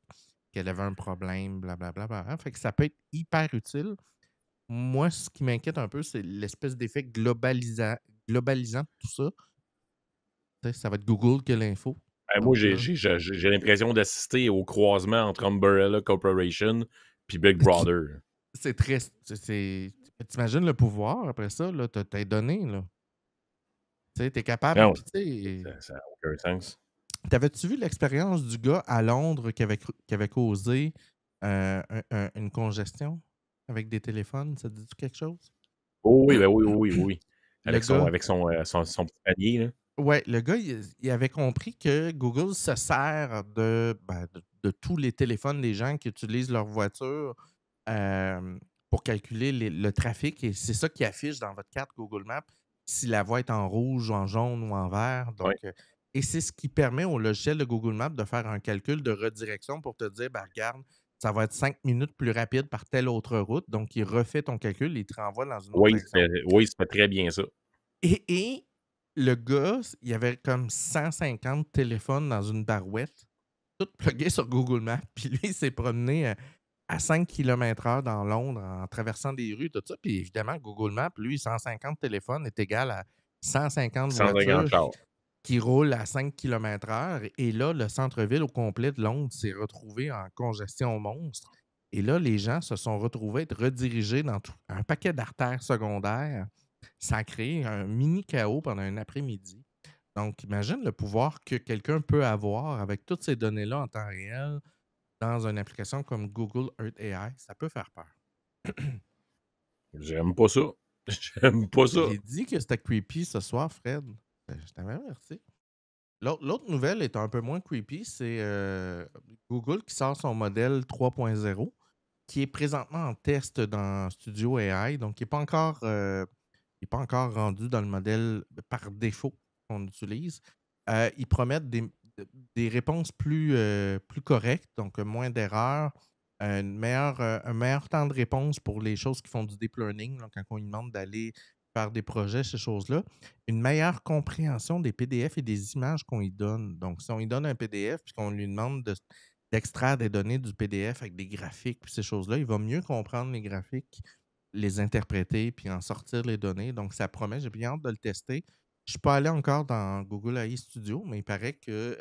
qu'elle avait un problème, blablabla. Fait que ça peut être hyper utile. Moi, ce qui m'inquiète un peu, c'est l'espèce d'effet globalisant de tout ça. Ça va être Google que l'info. Moi, j'ai l'impression d'assister au croisement entre Umbrella Corporation puis Big Brother. C'est très... T'imagines le pouvoir après ça, là, t'as tes données, là. Tu sais, t'es capable... Non, ça n'a aucun sens. T'avais-tu vu l'expérience du gars à Londres qui avait causé une congestion avec des téléphones? Ça te dit quelque chose? Oh, oui. Avec son petit panier, là. Oui, le gars, il avait compris que Google se sert de tous les téléphones des gens qui utilisent leur voiture pour calculer le trafic. Et c'est ça qui affiche dans votre carte Google Maps si la voie est en rouge, en jaune ou en vert. Donc, et c'est ce qui permet au logiciel de Google Maps de faire un calcul de redirection pour te dire, regarde, ça va être 5 minutes plus rapide par telle autre route. Donc, il refait ton calcul et il te renvoie dans une autre Oui, direction. oui, ça fait très bien ça. Et le gars, il y avait comme 150 téléphones dans une barouette, tout plugué sur Google Maps. Puis lui, il s'est promené à 5 km/h dans Londres en traversant des rues, tout ça. Puis évidemment, Google Maps, lui, 150 téléphones est égal à 150 voitures chars. qui roulent à 5 km/h. Et là, le centre-ville au complet de Londres s'est retrouvé en congestion monstre. Et là, les gens se sont retrouvés à être redirigés dans un paquet d'artères secondaires. Ça a créé un mini chaos pendant un après-midi. Donc, imagine le pouvoir que quelqu'un peut avoir avec toutes ces données-là en temps réel dans une application comme Google Earth AI. Ça peut faire peur. J'aime pas ça. J'aime pas ça. J'ai dit que c'était creepy ce soir, Fred. Je t'avais averti. L'autre nouvelle est un peu moins creepy. C'est Google qui sort son modèle 3.0 qui est présentement en test dans Studio AI. Donc, il n'est pas encore rendu dans le modèle par défaut qu'on utilise. Ils promettent des réponses plus correctes, donc moins d'erreurs, un meilleur temps de réponse pour les choses qui font du deep learning, donc quand on lui demande d'aller faire des projets, ces choses-là. Une meilleure compréhension des PDF et des images qu'on lui donne. Donc, si on lui donne un PDF et qu'on lui demande d'extraire des données du PDF avec des graphiques et ces choses-là, il va mieux comprendre les graphiques, les interpréter puis en sortir les données. Donc, ça promet. J'ai bien hâte de le tester. Je ne suis pas allé encore dans Google AI Studio, mais il paraît que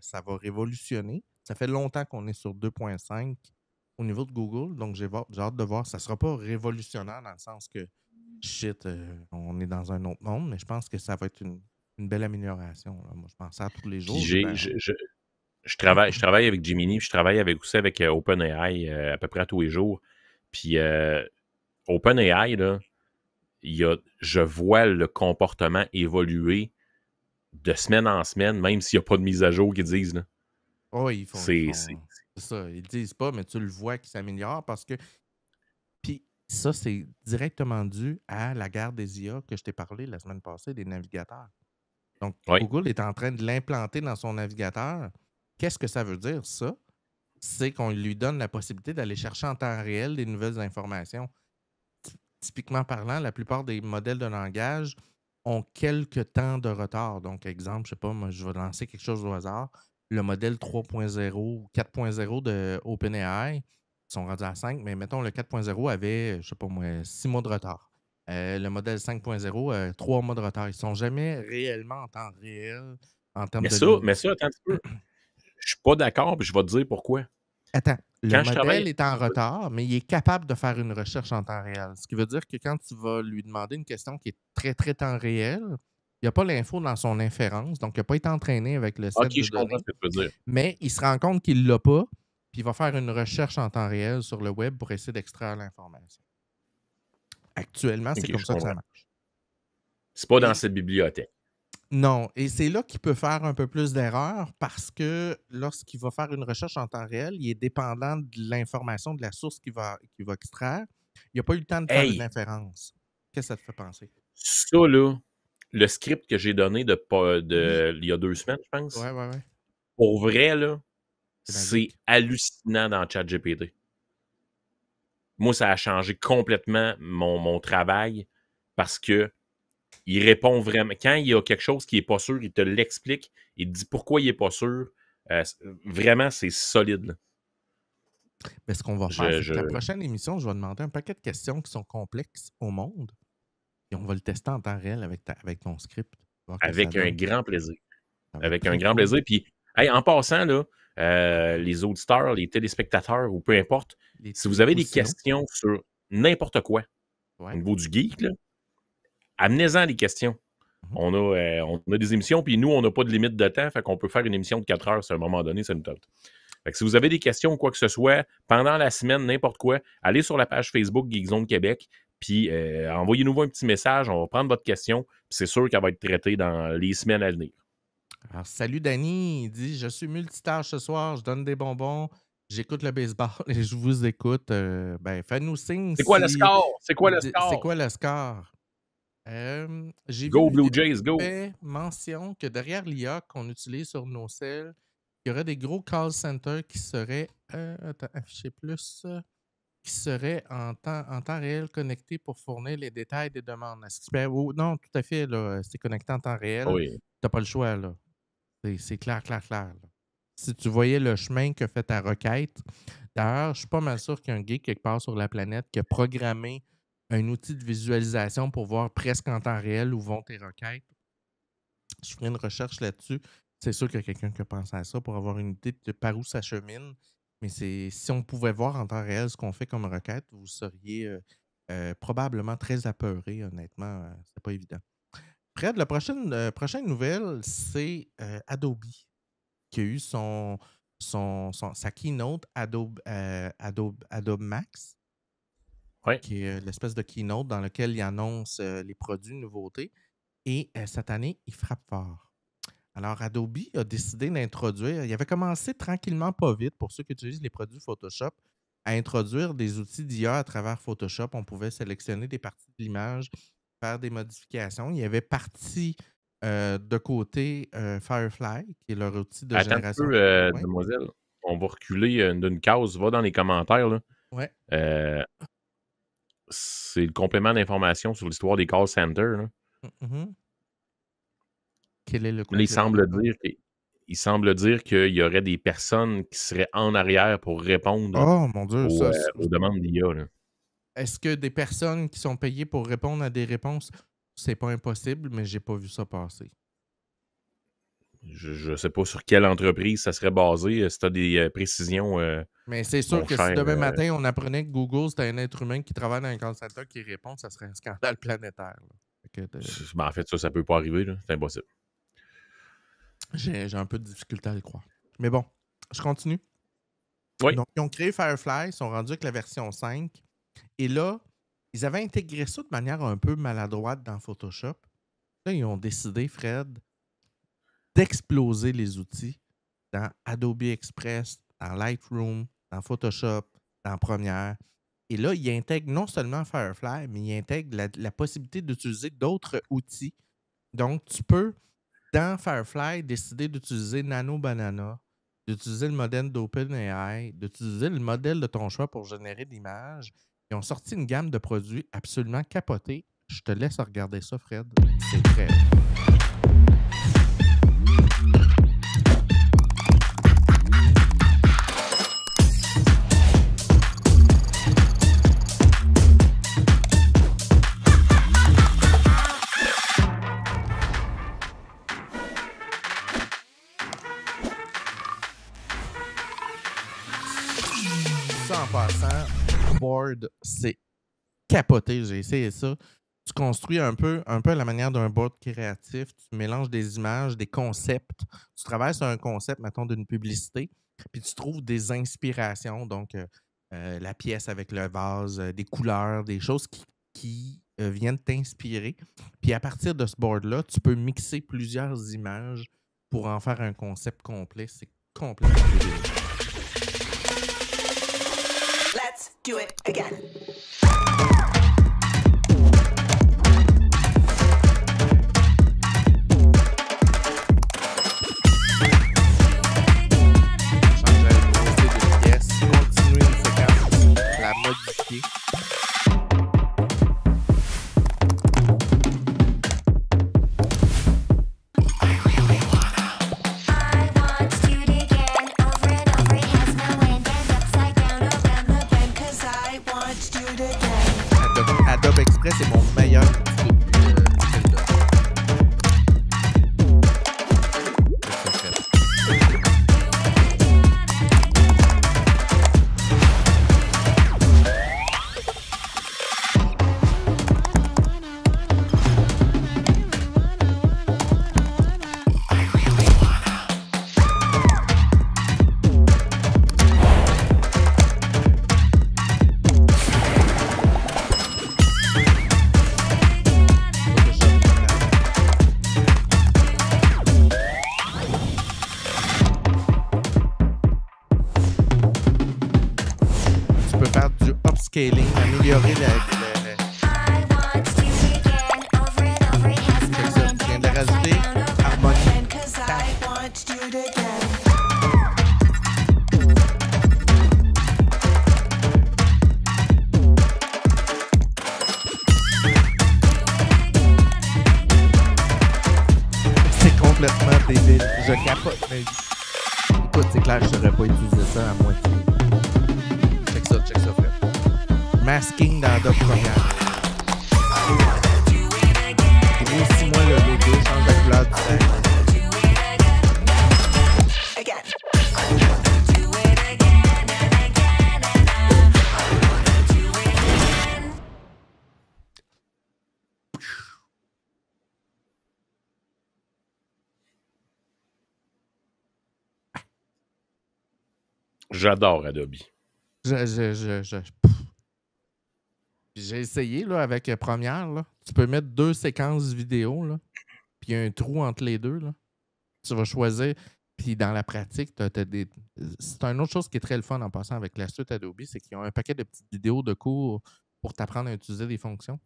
ça va révolutionner. Ça fait longtemps qu'on est sur 2.5 au niveau de Google, donc j'ai hâte de voir. Ça ne sera pas révolutionnaire dans le sens que, on est dans un autre monde, mais je pense que ça va être une belle amélioration. Là. Moi, je pense ça tous les jours. Je travaille avec Gemini, puis je travaille aussi avec OpenAI à peu près à tous les jours. Puis OpenAI, là, je vois le comportement évoluer de semaine en semaine, même s'il n'y a pas de mise à jour qu'ils disent. Là. Oh, c'est ça. Ils ne disent pas, mais tu le vois qu'il s'améliore parce que. Puis ça, c'est directement dû à la guerre des IA que je t'ai parlé la semaine passée, des navigateurs. Donc, Google est en train de l'implanter dans son navigateur. Qu'est-ce que ça veut dire, ça? C'est qu'on lui donne la possibilité d'aller chercher en temps réel des nouvelles informations. Typiquement parlant, la plupart des modèles de langage ont quelques temps de retard. Donc, exemple, je sais pas, moi, je vais lancer quelque chose au hasard. Le modèle 3.0 ou 4.0 de OpenAI, ils sont rendus à 5, mais mettons, le 4.0 avait, je sais pas moi, 6 mois de retard. Le modèle 5.0, 3 mois de retard. Ils ne sont jamais réellement en temps réel en termes de... Mais ça, attends un petit peu. Je suis pas d'accord, puis je vais te dire pourquoi. Attends, le modèle est en retard, mais il est capable de faire une recherche en temps réel. Ce qui veut dire que quand tu vas lui demander une question qui est très, très temps réel, il n'y a pas l'info dans son inférence, donc il n'a pas été entraîné avec le set de données. Comprends ce que tu veux dire. Mais il se rend compte qu'il ne l'a pas, puis il va faire une recherche en temps réel sur le web pour essayer d'extraire l'information. Actuellement, c'est comme ça que ça marche. C'est pas dans cette bibliothèque. Non, et c'est là qu'il peut faire un peu plus d'erreurs parce que lorsqu'il va faire une recherche en temps réel, il est dépendant de l'information de la source qu'il va extraire. Il n'a pas eu le temps de faire une inférence. Qu'est-ce que ça te fait penser? Ça, là, le script que j'ai donné il y a 2 semaines, je pense. Ouais. Pour vrai, là, c'est hallucinant dans ChatGPT. Moi, ça a changé complètement mon travail parce que il répond vraiment. Quand il y a quelque chose qui n'est pas sûr, il te l'explique. Il te dit pourquoi il n'est pas sûr. Vraiment, c'est solide. Là. Mais ce qu'on va faire, c'est que la prochaine émission, je vais demander un paquet de questions qui sont complexes au monde. Et on va le tester en temps réel avec ton script. Avec un grand plaisir. Avec un grand plaisir. Puis, en passant, là, les auditeurs, les téléspectateurs ou peu importe, si vous avez des questions sur n'importe quoi, au niveau du geek, là, amenez-en des questions. On a des émissions, puis nous, on n'a pas de limite de temps, fait qu'on peut faire une émission de 4 heures, si à un moment donné, ça nous tente. Fait que si vous avez des questions ou quoi que ce soit, pendant la semaine, n'importe quoi, allez sur la page Facebook Geekzone Québec, puis envoyez-nous un petit message, on va prendre votre question, puis c'est sûr qu'elle va être traitée dans les semaines à venir. Alors, salut Danny, il dit « Je suis multitâche ce soir, je donne des bonbons, j'écoute le baseball et je vous écoute. Fais-nous signe. C'est quoi le score? C'est quoi le score? C'est quoi le score? J'ai Go vu Blue Jays, go! fait mention que derrière l'IA qu'on utilise sur nos cells, Il y aurait des gros call centers qui seraient, afficher plus, qui seraient en temps réel connectés pour fournir les détails des demandes. Non, tout à fait, là, c'est connecté en temps réel. Oui. Tu n'as pas le choix, là. C'est clair. Là. Si tu voyais le chemin que fait ta requête, d'ailleurs, je suis pas mal sûr qu'il y a un geek quelque part sur la planète qui a programmé un outil de visualisation pour voir presque en temps réel où vont tes requêtes. Je ferai une recherche là-dessus. C'est sûr qu'il y a quelqu'un qui a pensé à ça pour avoir une idée de par où ça chemine. Mais si on pouvait voir en temps réel ce qu'on fait comme requête, vous seriez probablement très apeuré, honnêtement. C'est pas évident. Fred, la prochaine nouvelle, c'est Adobe qui a eu sa keynote Adobe Max, qui est l'espèce de keynote dans lequel il annonce les produits nouveautés. Et cette année, il frappe fort. Alors, Adobe a décidé d'introduire, il avait commencé tranquillement, pas vite, pour ceux qui utilisent les produits Photoshop, à introduire des outils d'IA à travers Photoshop. On pouvait sélectionner des parties de l'image, faire des modifications. Il y avait parti de côté Firefly, qui est leur outil de génération. Attends un peu, demoiselle. On va reculer d'une case. Va dans les commentaires. Là. Ouais. C'est le complément d'information sur l'histoire des call centers. Là. Quel est le il semble dire qu'il y aurait des personnes qui seraient en arrière pour répondre aux demandes d'IA. Est-ce que des personnes qui sont payées pour répondre à des réponses, c'est pas impossible, mais j'ai pas vu ça passer. Je ne sais pas sur quelle entreprise ça serait basé. Si tu as des précisions. Mais c'est sûr que si demain matin, on apprenait que Google, c'était un être humain qui travaille dans un call center qui répond, ça serait un scandale planétaire. En fait, ça peut pas arriver. C'est impossible. J'ai un peu de difficulté à le croire. Mais bon, je continue. Oui. Donc, ils ont créé Firefly, ils sont rendus avec la version 5. Et là, ils avaient intégré ça de manière un peu maladroite dans Photoshop. Là, ils ont décidé, Fred, d'exploser les outils dans Adobe Express, dans Lightroom, dans Photoshop, dans Premiere. Et là, ils intègrent non seulement Firefly, mais ils intègrent la possibilité d'utiliser d'autres outils. Donc, tu peux, dans Firefly, décider d'utiliser Nano Banana, d'utiliser le modèle d'OpenAI, d'utiliser le modèle de ton choix pour générer des images. Ils ont sorti une gamme de produits absolument capotés. Je te laisse regarder ça, Fred. C'est très... En passant, board, c'est capoté. J'ai essayé ça. Tu construis un peu à la manière d'un board créatif. Tu mélanges des images, des concepts. Tu travailles sur un concept, mettons, d'une publicité, puis tu trouves des inspirations. Donc, la pièce avec le vase, des couleurs, des choses qui viennent t'inspirer. Puis à partir de ce board-là, tu peux mixer plusieurs images pour en faire un concept complet. C'est complètement débile. Do it again. Changer la velocité de pièce, continuer une séquence, la modifier. Adobe Express est mon meilleur outil depuis upscaling, améliorer la... Je viens de rajouter harmonie. Je capote. Mais... Écoute, c'est clair que je n'aurais pas utilisé ça à moitié. Check ça, frère. Masking dans Adobe Premiere. Grossis-moi le logo, change la couleur du texte. J'adore Adobe. J'ai essayé là, avec Premiere. Là. Tu peux mettre 2 séquences vidéo, là, puis il y a un trou entre les deux. Là. Tu vas choisir. Puis dans la pratique, c'est une autre chose qui est très le fun en passant avec la suite Adobe, c'est qu'ils ont un paquet de petites vidéos de cours pour t'apprendre à utiliser des fonctions.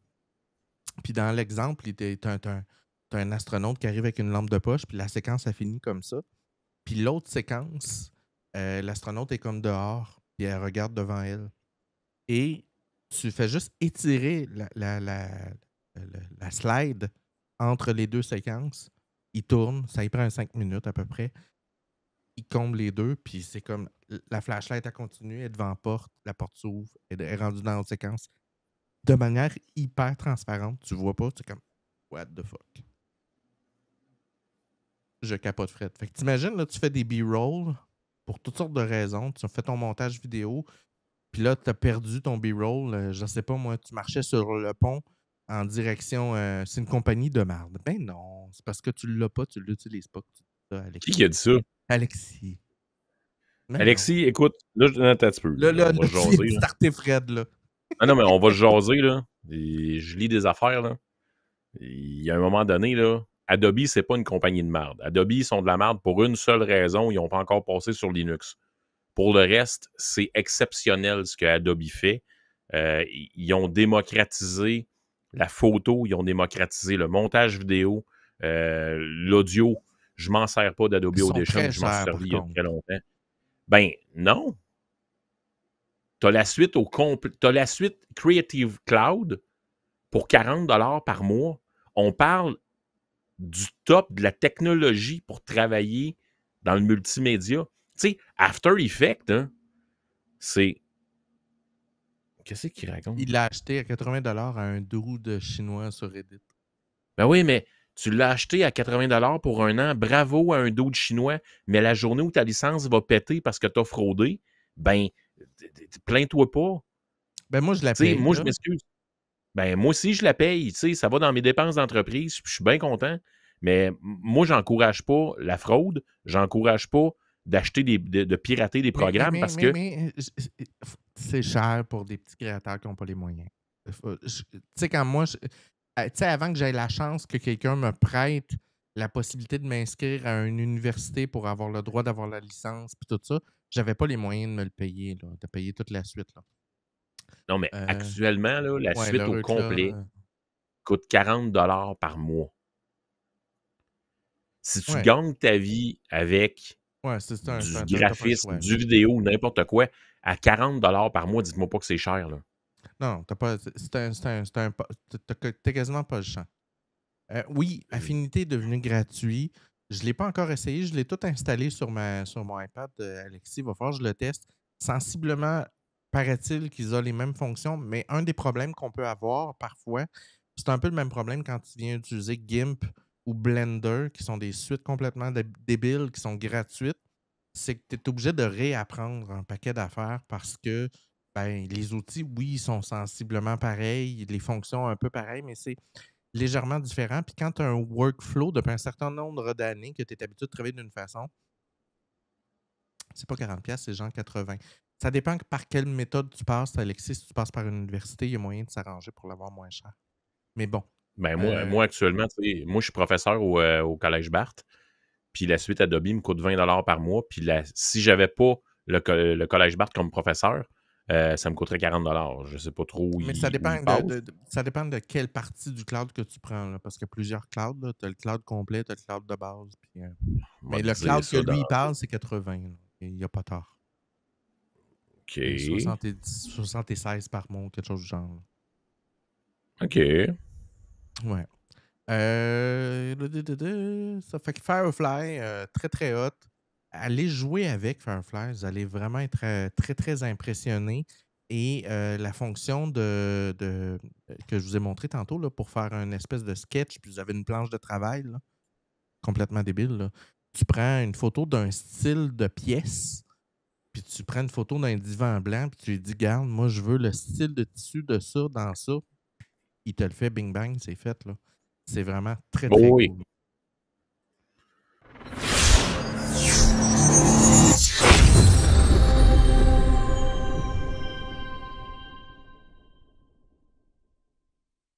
Puis dans l'exemple, tu as un astronaute qui arrive avec une lampe de poche, puis la séquence a fini comme ça. Puis l'autre séquence, l'astronaute est comme dehors, puis elle regarde devant elle. Et tu fais juste étirer la slide entre les deux séquences. Il tourne, ça y prend 5 minutes à peu près. Il comble les deux, puis c'est comme la flashlight a continué, elle est devant la porte s'ouvre, elle est rendue dans l'autre séquence. De manière hyper transparente, tu vois pas, c'est comme what the fuck. Je capote Fred. Fait que t'imagines, là, tu fais des B-roll pour toutes sortes de raisons. Tu fais ton montage vidéo, puis là, tu as perdu ton B-roll. Je sais pas, moi, tu marchais sur le pont en direction. C'est une compagnie de merde. Ben non, c'est parce que tu l'as pas, tu l'utilises pas. Qui a dit ça? Alexis. Mais Alexis, non. Écoute, là, je un petit peu. Là, on va jaser. Starter Fred, là. Ah non, mais on va jaser, là. Et je lis des affaires, là. Il y a un moment donné, là, Adobe, c'est pas une compagnie de merde. Adobe, ils sont de la merde pour une seule raison, ils n'ont pas encore passé sur Linux. Pour le reste, c'est exceptionnel ce que Adobe fait. Ils ont démocratisé la photo, ils ont démocratisé le montage vidéo, l'audio. Je m'en sers pas d'Adobe Audition, je m'en suis servi il y a très longtemps. Ben non. T'as la suite t'as la suite Creative Cloud pour 40$ par mois. On parle du top de la technologie pour travailler dans le multimédia. Tu sais, After Effects, hein, c'est... Qu'est-ce qu'il raconte? Il l'a acheté à 80$ à un dude chinois sur Reddit. Ben oui, mais tu l'as acheté à 80$ pour un an. Bravo à un dude chinois. Mais la journée où ta licence va péter parce que t'as fraudé, ben, plains-toi pas. Ben moi, je la paye. Moi, je m'excuse. Ben, moi aussi, je la paye. Ça va dans mes dépenses d'entreprise. Je suis bien content. Mais moi, j'encourage pas la fraude. J'encourage pas d'acheter de pirater des programmes parce que... Mais c'est cher pour des petits créateurs qui n'ont pas les moyens. Tu sais, quand moi... Tu sais, avant que j'aie la chance que quelqu'un me prête la possibilité de m'inscrire à une université pour avoir le droit d'avoir la licence puis tout ça, j'avais pas les moyens de me le payer, là, de payer toute la suite. Là. Non, mais actuellement, là, la suite au complet coûte 40$ par mois. Si tu gagnes ta vie avec du graphisme, du vidéo ou n'importe quoi, à 40$ par mois, dites-moi pas que c'est cher. Là. Non, t'as quasiment pas le champ. Oui, Affinité est devenu gratuit. Je ne l'ai pas encore essayé. Je l'ai tout installé sur mon iPad. Alexis, il va falloir que je le teste. Sensiblement, paraît-il qu'ils ont les mêmes fonctions, mais un des problèmes qu'on peut avoir parfois, c'est un peu le même problème quand tu viens utiliser GIMP ou Blender, qui sont des suites complètement débiles, qui sont gratuites, c'est que tu es obligé de réapprendre un paquet d'affaires parce que les outils, oui, sont sensiblement pareils, les fonctions un peu pareilles, mais c'est légèrement différent. Puis quand tu as un workflow depuis un certain nombre d'années que tu es habitué de travailler d'une façon, c'est pas 40$, c'est genre 80$. Ça dépend par quelle méthode tu passes, Alexis. Si tu passes par une université, il y a moyen de s'arranger pour l'avoir moins cher. Mais bon. Ben moi, actuellement, moi, je suis professeur au Collège Barthes. Puis la suite Adobe me coûte 20$ par mois. Puis si j'avais pas le Collège Barthes comme professeur, ça me coûterait 40$. Je sais pas trop où. Mais ça dépend ça dépend de quelle partie du cloud que tu prends. Là, parce qu'il y a plusieurs clouds. Tu as le cloud complet, tu as le cloud de base. Puis, mais le cloud que lui, il parle, c'est 80$. Il n'y a pas tard. OK. 76$ par mois, quelque chose du genre. Là. OK. Ouais. Ça fait que Firefly, très, très hot. Allez jouer avec Firefly, vous allez vraiment être très, très impressionné. Et la fonction que je vous ai montré tantôt là, pour faire une espèce de sketch, puis vous avez une planche de travail, là, complètement débile. Là. Tu prends une photo d'un style de pièce, puis tu prends une photo d'un divan blanc, puis tu lui dis, garde, moi, je veux le style de tissu de ça, dans ça. Il te le fait, bing bang, c'est fait. Là. C'est vraiment très, très cool.